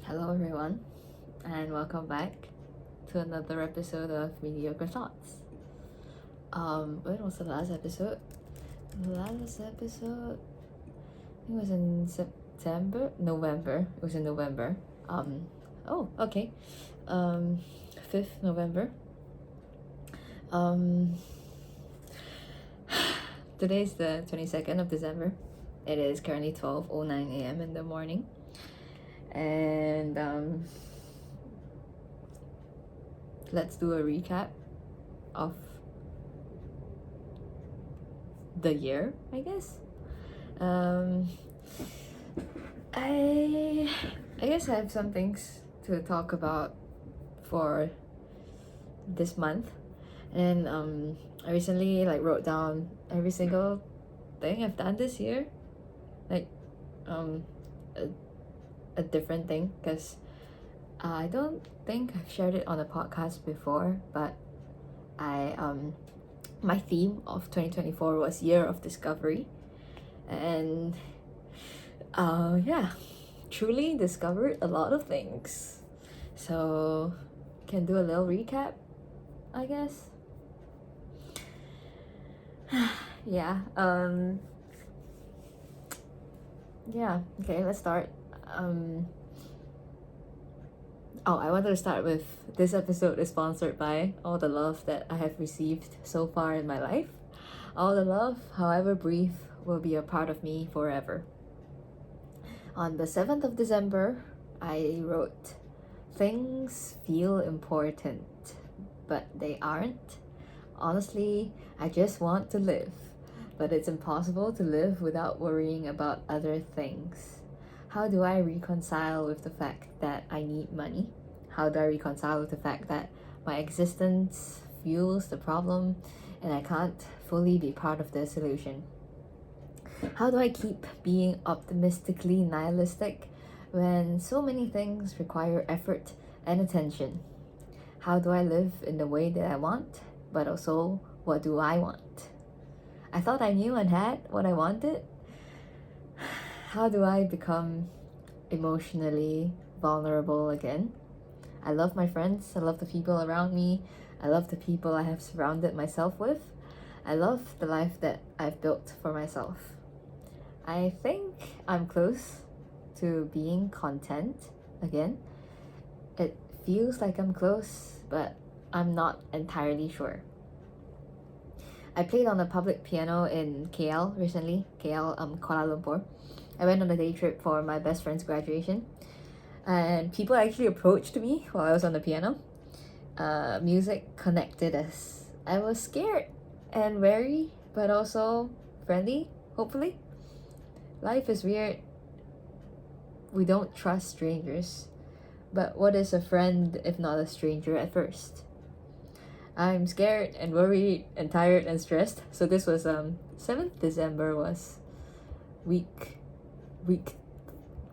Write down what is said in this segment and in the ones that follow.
Hello everyone, and welcome back to another episode of Mediocre Thoughts. When was the last episode? The last episode, I think it was in November. It was in November. Okay. 5th November. Today's the 22nd of December. It is currently 12:09 a.m. in the morning. And let's do a recap of the year, I guess. I guess I have some things to talk about for this month, and I recently wrote down every single thing I've done this year, a different thing, because I don't think I've shared it on a podcast before, but my theme of 2024 was Year of Discovery, and truly discovered a lot of things. So can do a little recap, I guess. Okay, let's start. I wanted to start with, this episode is sponsored by all the love that I have received so far in my life. All the love, however brief, will be a part of me forever. On the 7th of December, I wrote, "Things feel important, but they aren't. Honestly, I just want to live, but it's impossible to live without worrying about other things. How do I reconcile with the fact that I need money? How do I reconcile with the fact that my existence fuels the problem and I can't fully be part of the solution? How do I keep being optimistically nihilistic when so many things require effort and attention? How do I live in the way that I want, but also what do I want? I thought I knew and had what I wanted. How do I become emotionally vulnerable again? I love my friends. I love the people around me. I love the people I have surrounded myself with. I love the life that I've built for myself. I think I'm close to being content again. It feels like I'm close, but I'm not entirely sure. I played on a public piano in KL recently, Kuala Lumpur. I went on a day trip for my best friend's graduation, and people actually approached me while I was on the piano. Music connected us. I was scared and wary, but also friendly, hopefully. Life is weird. We don't trust strangers, but what is a friend if not a stranger at first? I'm scared and worried and tired and stressed. So this was 7th December was week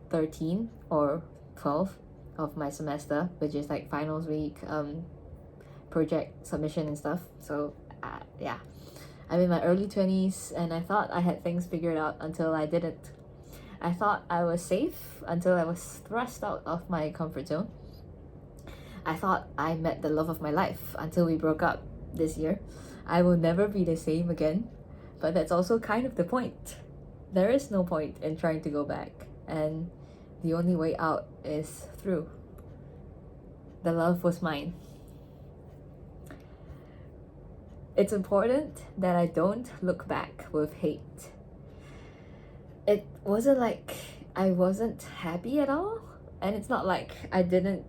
13 or 12 of my semester, which is finals week, project submission and stuff. So I'm in my early 20s, and I thought I had things figured out until I didn't. I thought I was safe until I was thrust out of my comfort zone. I thought I met the love of my life until we broke up this year. I will never be the same again, but that's also kind of the point. There is no point in trying to go back, and the only way out is through. The love was mine. It's important that I don't look back with hate. It wasn't like I wasn't happy at all, and it's not like I didn't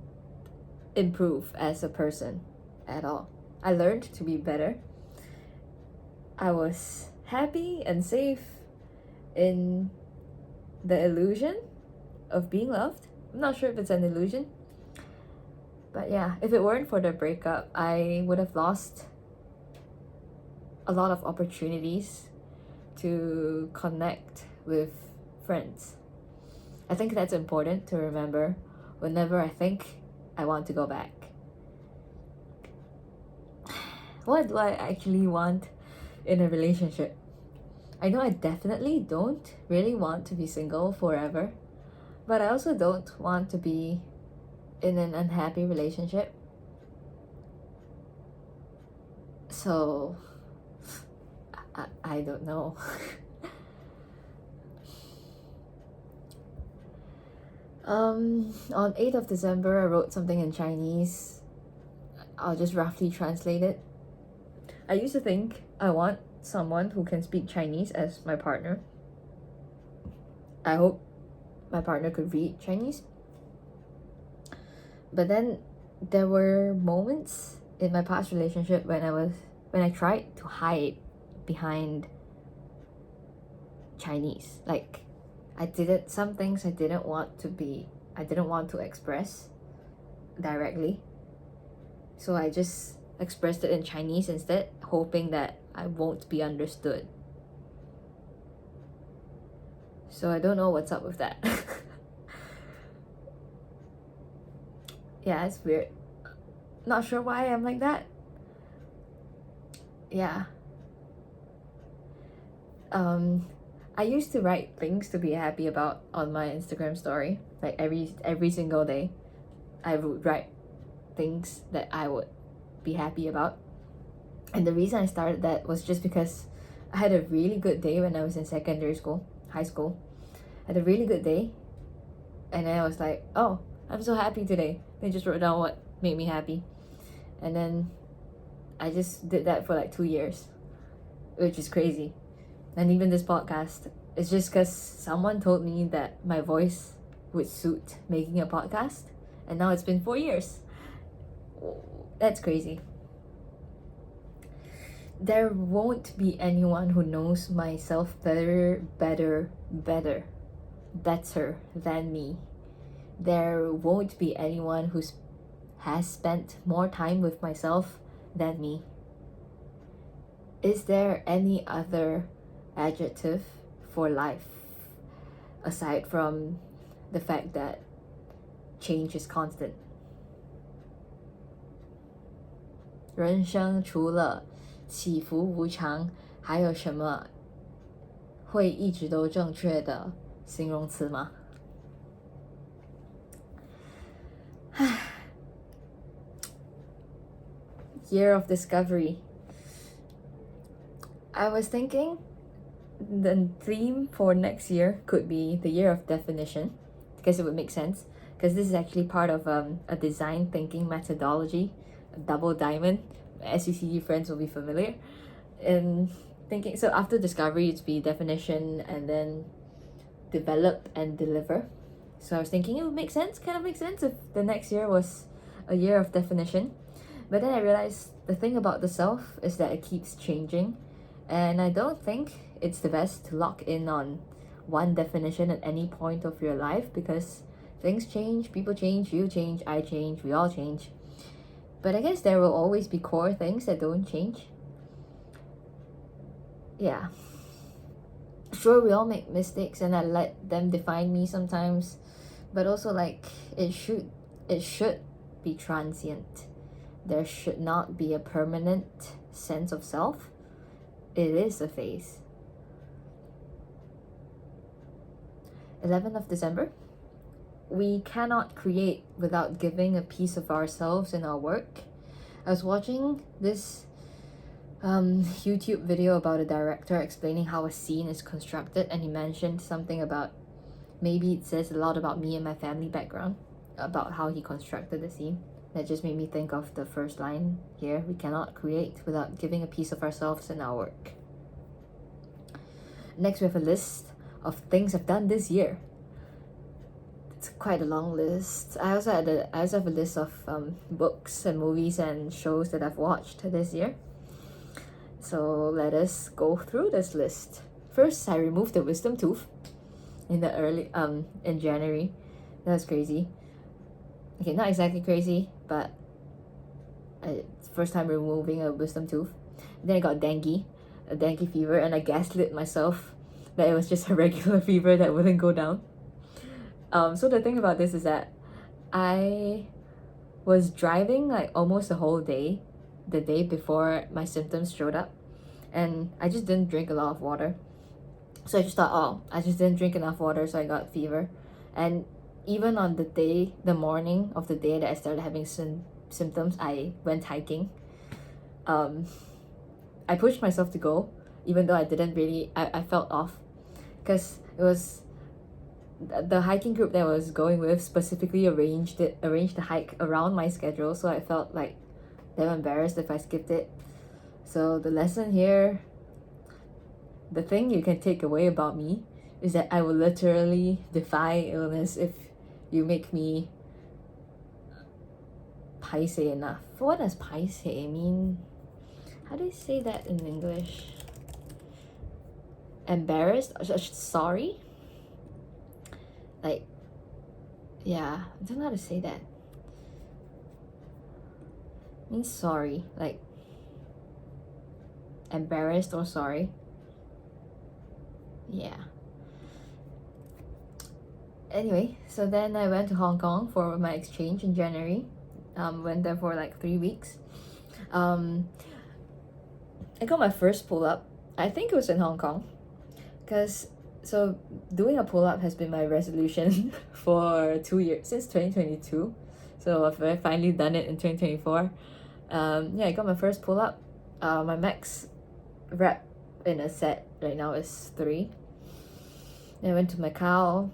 improve as a person at all. I learned to be better. I was happy and safe in the illusion of being loved. I'm not sure if it's an illusion, but if it weren't for the breakup, I would have lost a lot of opportunities to connect with friends. I think that's important to remember whenever I think I want to go back. What do I actually want in a relationship? I know I definitely don't really want to be single forever, but I also don't want to be in an unhappy relationship. So I don't know. On 8th of December, I wrote something in Chinese. I'll just roughly translate it. I used to think I want someone who can speak Chinese as my partner. I hope my partner could read Chinese. But then there were moments in my past relationship when I tried to hide behind Chinese. Like, some things I didn't want to express directly. So I just expressed it in Chinese instead, hoping that I won't be understood. So I don't know what's up with that. Yeah, it's weird. Not sure why I'm like that. Yeah. I used to write things to be happy about on my Instagram story. Like every single day, I would write things that I would be happy about. And the reason I started that was just because I had a really good day when I was in high school. I had a really good day, and then I was like, oh, I'm so happy today. Then I just wrote down what made me happy. And then I just did that for like 2 years, which is crazy. And even this podcast, it's just because someone told me that my voice would suit making a podcast, and now it's been 4 years. That's crazy. There won't be anyone who knows myself better than me. There won't be anyone who has spent more time with myself than me. Is there any other adjective for life aside from the fact that change is constant? 人生除了起伏无常，还有什么会一直都正确的形容词吗？Year of discovery. I was thinking the theme for next year could be the year of definition, because it would make sense, because this is actually part of a design thinking methodology, a double diamond. SUCD friends will be familiar. And thinking, so after discovery, it'd be definition and then develop and deliver. So I was thinking it would make sense, kind of make sense if the next year was a year of definition. But then I realized the thing about the self is that it keeps changing, and I don't think it's the best to lock in on one definition at any point of your life, because things change, people change, you change, I change, we all change. But I guess there will always be core things that don't change. Yeah. Sure, we all make mistakes and I let them define me sometimes, but also like it should be transient. There should not be a permanent sense of self. It is a phase. 11th of December. We cannot create without giving a piece of ourselves in our work. I was watching this YouTube video about a director explaining how a scene is constructed, and he mentioned something about maybe it says a lot about me and my family background about how he constructed the scene. That just made me think of the first line here. We cannot create without giving a piece of ourselves in our work. Next, we have a list of things I've done this year. It's quite a long list. I also have a list of books and movies and shows that I've watched this year. So let us go through this list. First, I removed the wisdom tooth in January. That was crazy. Okay, not exactly crazy, but it's first time removing a wisdom tooth. Then I got a dengue fever, and I gaslit myself that it was just a regular fever that wouldn't go down. So the thing about this is that I was driving like almost the whole day, the day before my symptoms showed up, and I just didn't drink a lot of water. So I just thought, oh, I just didn't drink enough water, so I got fever. And even on the morning of the day that I started having symptoms, I went hiking. I pushed myself to go, even though I didn't really, I felt off, because it was the hiking group that I was going with specifically arranged the hike around my schedule, so I felt like damn embarrassed if I skipped it. So the lesson here, the thing you can take away about me, is that I will literally defy illness if you make me paise enough. What does paise mean? How do you say that in English? Embarrassed? Sorry? Like, yeah, I don't know how to say that. It means sorry, like embarrassed or sorry. Yeah. Anyway, so then I went to Hong Kong for my exchange in January. Went there for like 3 weeks. I got my first pull-up. I think it was in Hong Kong. So doing a pull-up has been my resolution for 2 years, since 2022. So I've finally done it in 2024. I got my first pull-up. My max rep in a set right now is 3. Then I went to Macau,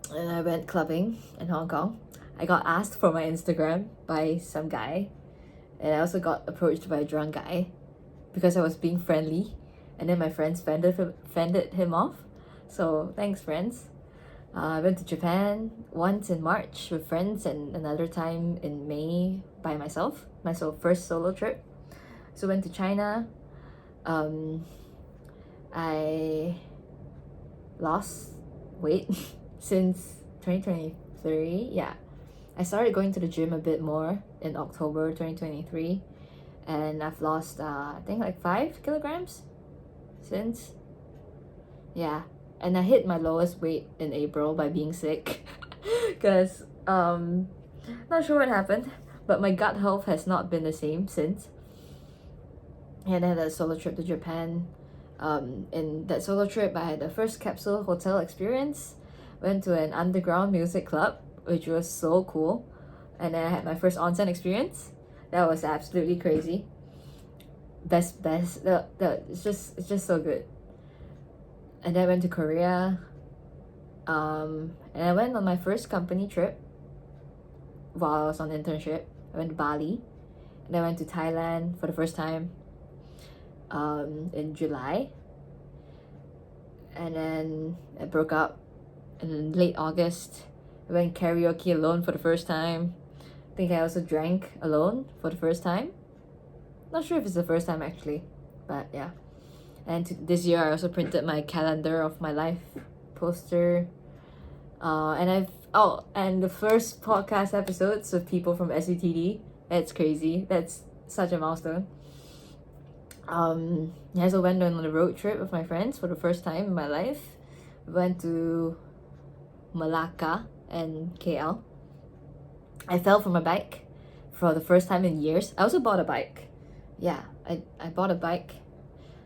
and I went clubbing in Hong Kong. I got asked for my Instagram by some guy, and I also got approached by a drunk guy because I was being friendly, and then my friends fended him off. So thanks, friends. I went to Japan once in March with friends, and another time in May by myself. My first solo trip. So went to China. I lost weight since 2023. Yeah, I started going to the gym a bit more in October 2023, and I've lost I think like 5 kilograms since. Yeah, and I hit my lowest weight in April by being sick because not sure what happened, but my gut health has not been the same since. And I had a solo trip to Japan. In that solo trip, I had the first capsule hotel experience, went to an underground music club, which was so cool, and then I had my first onsen experience. That was absolutely crazy. Best. It's just so good. And then I went to Korea. And I went on my first company trip while I was on internship. I went to Bali, and I went to Thailand for the first time in July, and then I broke up in late August. I went karaoke alone for the first time. I think I also drank alone for the first time. Not sure if it's the first time actually, but yeah. And this year I also printed my calendar of my life poster. And the first podcast episodes with people from SUTD. That's crazy. That's such a milestone. I also went on a road trip with my friends for the first time in my life. We went to Malacca and KL. I fell from a bike for the first time in years. I also bought a bike. Yeah, I bought a bike,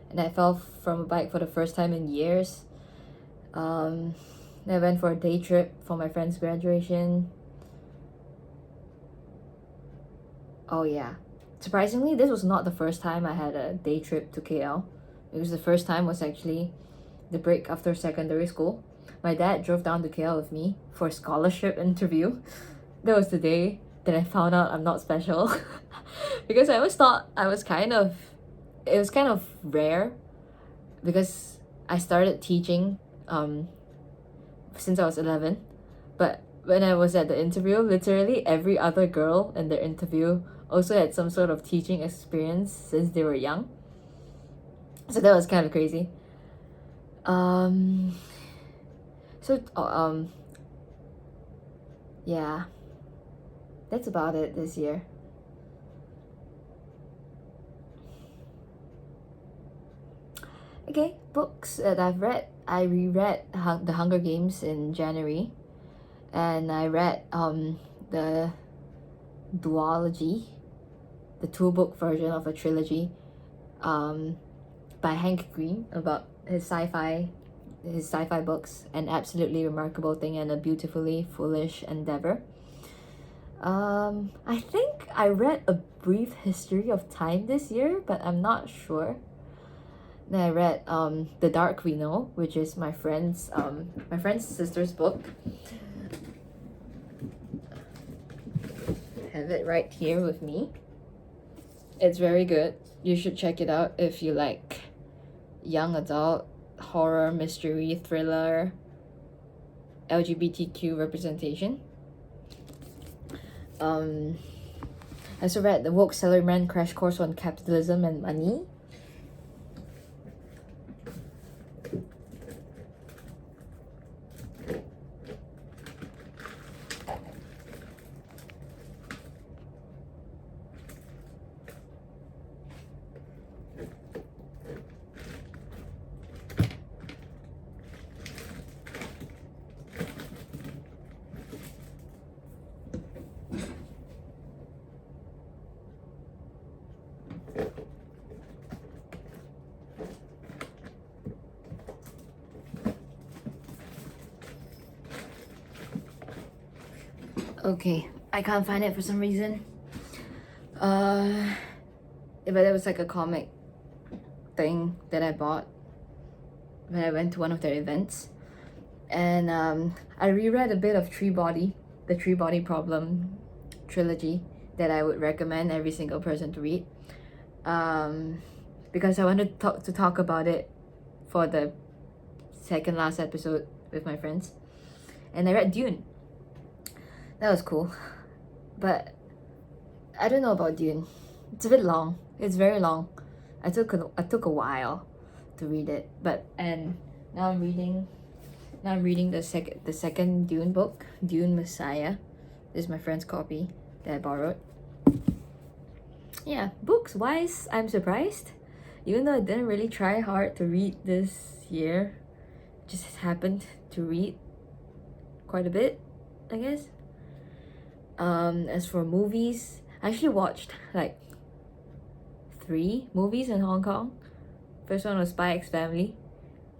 and I fell from a bike for the first time in years. I went for a day trip for my friend's graduation. Oh yeah. Surprisingly, this was not the first time I had a day trip to KL. Because the first time was actually the break after secondary school. My dad drove down to KL with me for a scholarship interview. That was the day that I found out I'm not special. Because I always thought it was kind of rare, because I started teaching since I was 11. But when I was at the interview, literally every other girl in the interview also had some sort of teaching experience since they were young. So that was kind of crazy. Yeah, that's about it this year. Okay, books that I've read. I reread The Hunger Games in January, and I read the duology, the 2-book version of a trilogy by Hank Green, about his sci-fi his sci-fi books an absolutely remarkable thing and a beautifully foolish endeavor. I think I read A Brief History of Time this year, but I'm not sure. Then I read The Dark We Know, which is my friend's sister's book. I have it right here with me. It's very good. You should check it out if you like young adult horror, mystery, thriller, LGBTQ representation. I also read The Woke Salaryman Crash Course on Capitalism and Money. Okay, I can't find it for some reason. But it was like a comic thing that I bought when I went to one of their events. And I reread a bit of the Tree Body Problem trilogy that I would recommend every single person to read. Because I wanted to talk about it for the second last episode with my friends. And I read Dune. That was cool. But I don't know about Dune. It's a bit long. It's very long. I took a while to read it. And now I'm reading the second Dune book, Dune Messiah. This is my friend's copy that I borrowed. Yeah, books wise, I'm surprised. Even though I didn't really try hard to read this year, just happened to read quite a bit, I guess. As for movies, I actually watched like 3 movies in Hong Kong. First one was Spy X Family.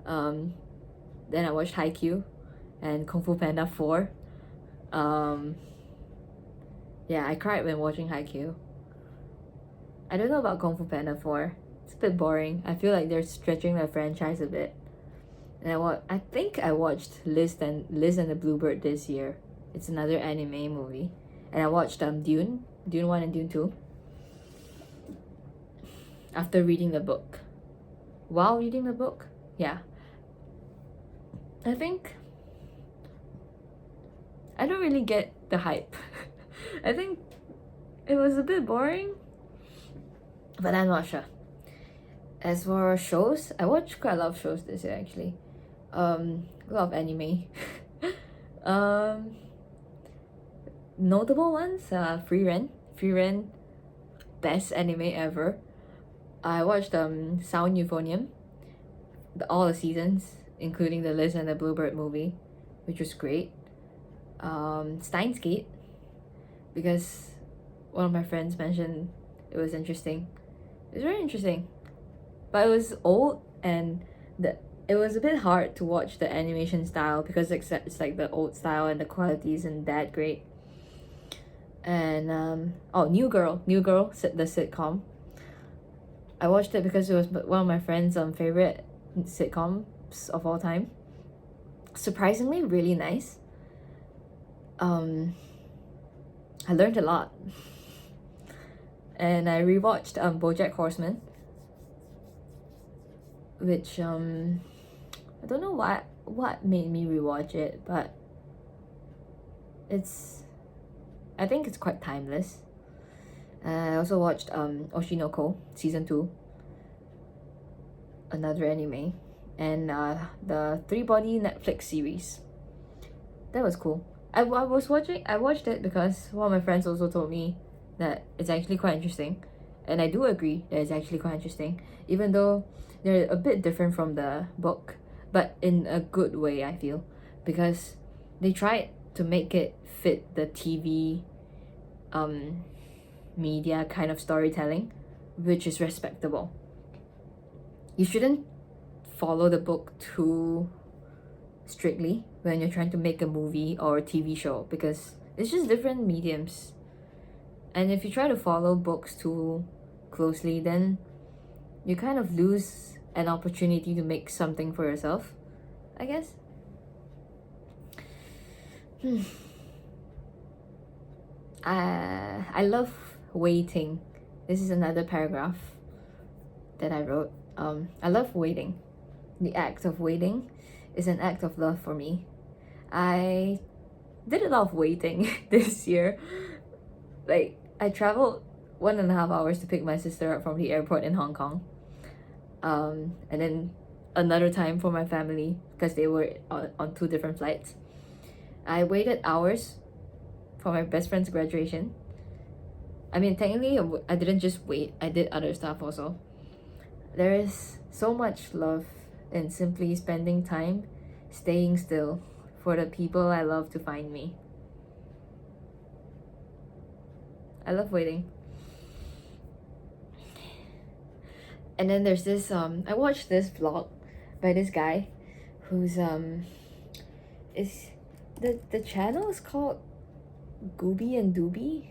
Then I watched Haikyuu and Kung Fu Panda 4. Yeah, I cried when watching Haikyuu. I don't know about Kung Fu Panda 4. It's a bit boring. I feel like they're stretching the franchise a bit. And I think I watched Liz and the Bluebird this year. It's another anime movie. And I watched Dune 1 and Dune 2 after reading the book. While reading the book? Yeah. I think I don't really get the hype. I think it was a bit boring, but I'm not sure. As for shows, I watched quite a lot of shows this year actually. A lot of anime. Notable ones, Free Ren, best anime ever. I watched Sound Euphonium, all the seasons, including the Liz and the Bluebird movie, which was great. Steins Gate, because one of my friends mentioned it was interesting. It was very interesting, but it was old and it was a bit hard to watch the animation style because it's like the old style and the quality isn't that great. And New Girl, the sitcom. I watched it because it was one of my friend's favorite sitcoms of all time. Surprisingly, really nice. I learned a lot. And I rewatched BoJack Horseman, which I don't know what made me rewatch it, but I think it's quite timeless. I also watched Oshinoko season 2, another anime, and the 3-body Netflix series. That was cool. I watched it because one of my friends also told me that it's actually quite interesting, and I do agree that it's actually quite interesting, even though they're a bit different from the book, but in a good way, I feel, because they tried to make it fit the TV media kind of storytelling, which is respectable. You shouldn't follow the book too strictly when you're trying to make a movie or a TV show, because it's just different mediums. And if you try to follow books too closely, then you kind of lose an opportunity to make something for yourself, I guess. I love waiting. This is another paragraph that I wrote. I love waiting. The act of waiting is an act of love for me. I did a lot of waiting this year. Like, I traveled 1.5 hours to pick my sister up from the airport in Hong Kong. And then another time for my family, because they were on 2 different flights. I waited hours for my best friend's graduation. I mean, technically, I didn't just wait, I did other stuff also. There is so much love in simply spending time staying still for the people I love to find me. I love waiting. And then there's this I watched this vlog by this guy who's is the channel is called Gooby and Dooby.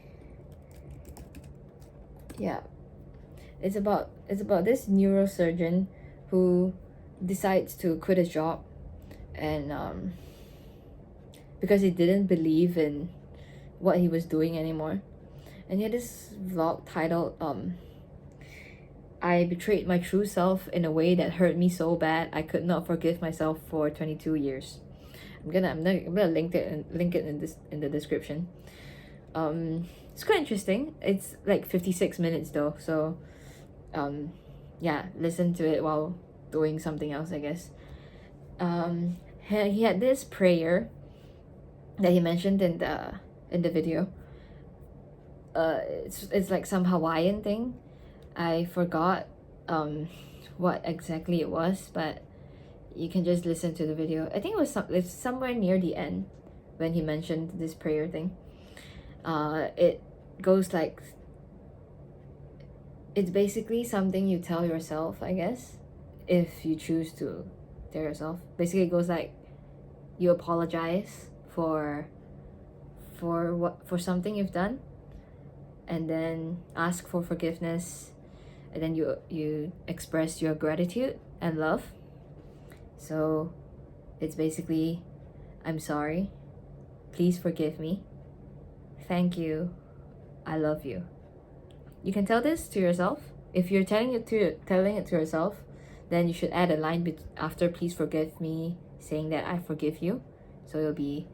Yeah, it's about this neurosurgeon who decides to quit his job, and because he didn't believe in what he was doing anymore. And he had this vlog titled I betrayed my true self in a way that hurt me so bad I could not forgive myself for 22 years. I'm gonna link it in the description. It's quite interesting. It's like 56 minutes though, so yeah, listen to it while doing something else, I guess. He had this prayer that he mentioned in the video. It's like some Hawaiian thing. I forgot what exactly it was, but you can just listen to the video. I think it's somewhere near the end when he mentioned this prayer thing. It goes like, it's basically something you tell yourself, I guess, if you choose to tell yourself. Basically, it goes like, you apologize for something you've done, and then ask for forgiveness, and then you express your gratitude and love. So it's basically, I'm sorry, please forgive me, thank you, I love you. You can tell this to yourself. If you're telling it to yourself, then you should add a line after please forgive me, saying that I forgive you. So it'll be,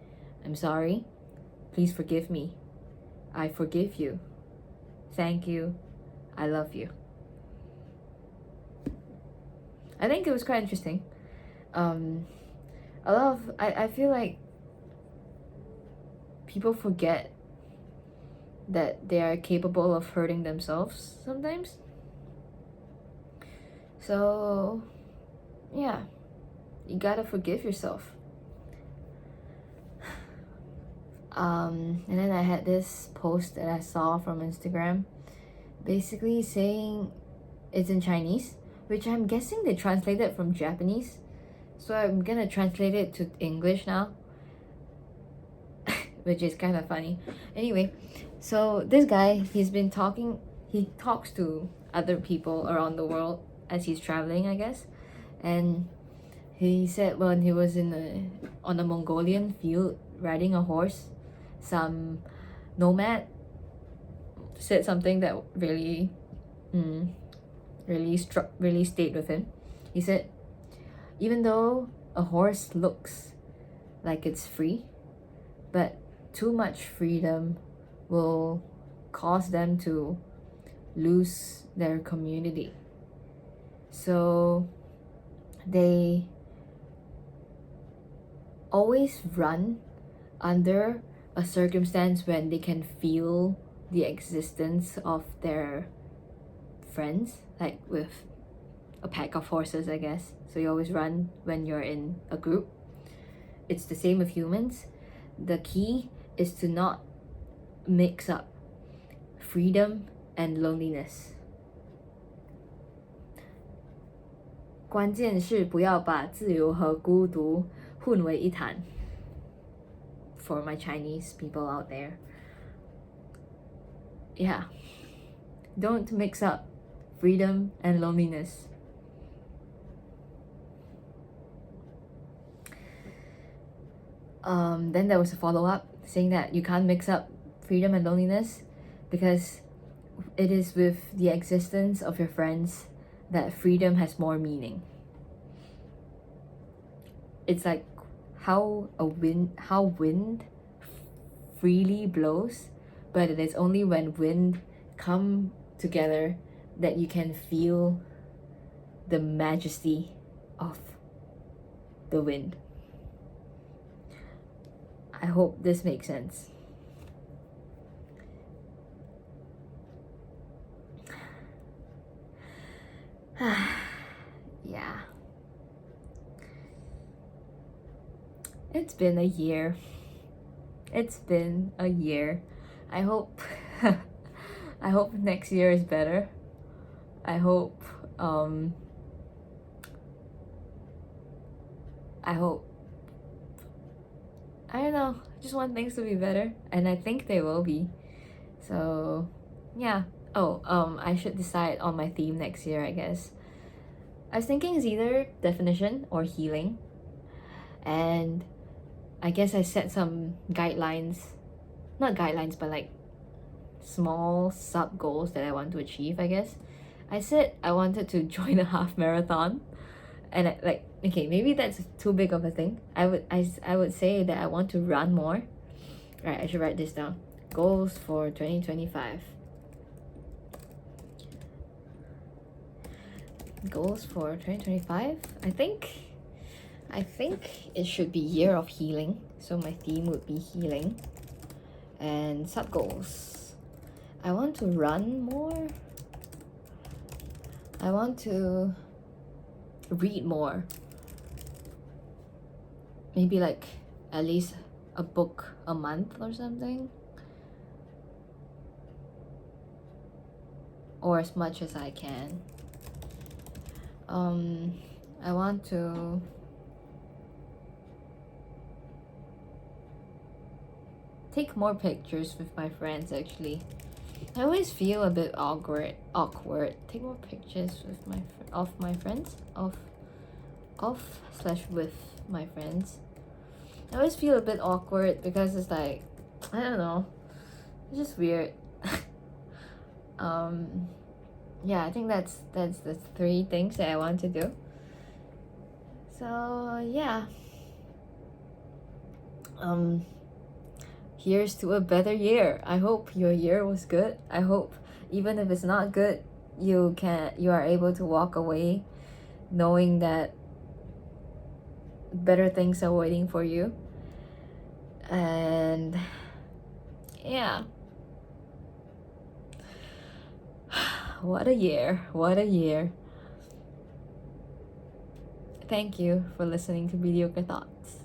I'm sorry, please forgive me, I forgive you, thank you, I love you. I think it was quite interesting. I feel like people forget that they are capable of hurting themselves sometimes. So yeah, you gotta forgive yourself. And then I had this post that I saw from Instagram, basically saying, it's in Chinese, which I'm guessing they translated from Japanese. So I'm gonna translate it to English now, which is kind of funny. Anyway, so this guy, he talks to other people around the world as he's traveling, I guess. And he said when he was on a Mongolian field riding a horse, some nomad said something that really stayed with him. He said, even though a horse looks like it's free, but too much freedom will cause them to lose their community. So they always run under a circumstance when they can feel the existence of their friends, like with a pack of horses, I guess. So you always run when you're in a group. It's the same with humans. The key is to not mix up freedom and loneliness. 关键是不要把自由和孤独混为一谈 for my Chinese people out there. Yeah, don't mix up freedom and loneliness. Then there was a follow-up saying that you can't mix up freedom and loneliness because it is with the existence of your friends that freedom has more meaning. It's like how wind freely blows, but it is only when wind come together that you can feel the majesty of the wind. I hope this makes sense. Yeah. It's been a year. It's been a year. I hope I hope next year is better. I hope I don't know, I just want things to be better, and I think they will be. So yeah. I should decide on my theme next year, I guess. I was thinking it's either definition or healing. And I guess I set some guidelines, not guidelines, but like small sub goals that I want to achieve, I guess. I said I wanted to join a half marathon, and okay, maybe that's too big of a thing. I would say that I want to run more. Right, I should write this down. Goals for 2025. Goals for 2025? I think it should be year of healing. So my theme would be healing. And sub goals. I want to run more. I want to read more. Maybe like at least a book a month or something. Or as much as I can. I want to take more pictures with my friends, actually. I always feel a bit awkward. Take more pictures with my friends. With my friends. I always feel a bit awkward because it's like, I don't know, it's just weird. Yeah, I think that's the 3 things that I want to do. So yeah. Here's to a better year. I hope your year was good. I hope even if it's not good, you are able to walk away knowing that better things are waiting for you. And yeah. What a year. What a year. Thank you for listening to Mediocre Thoughts.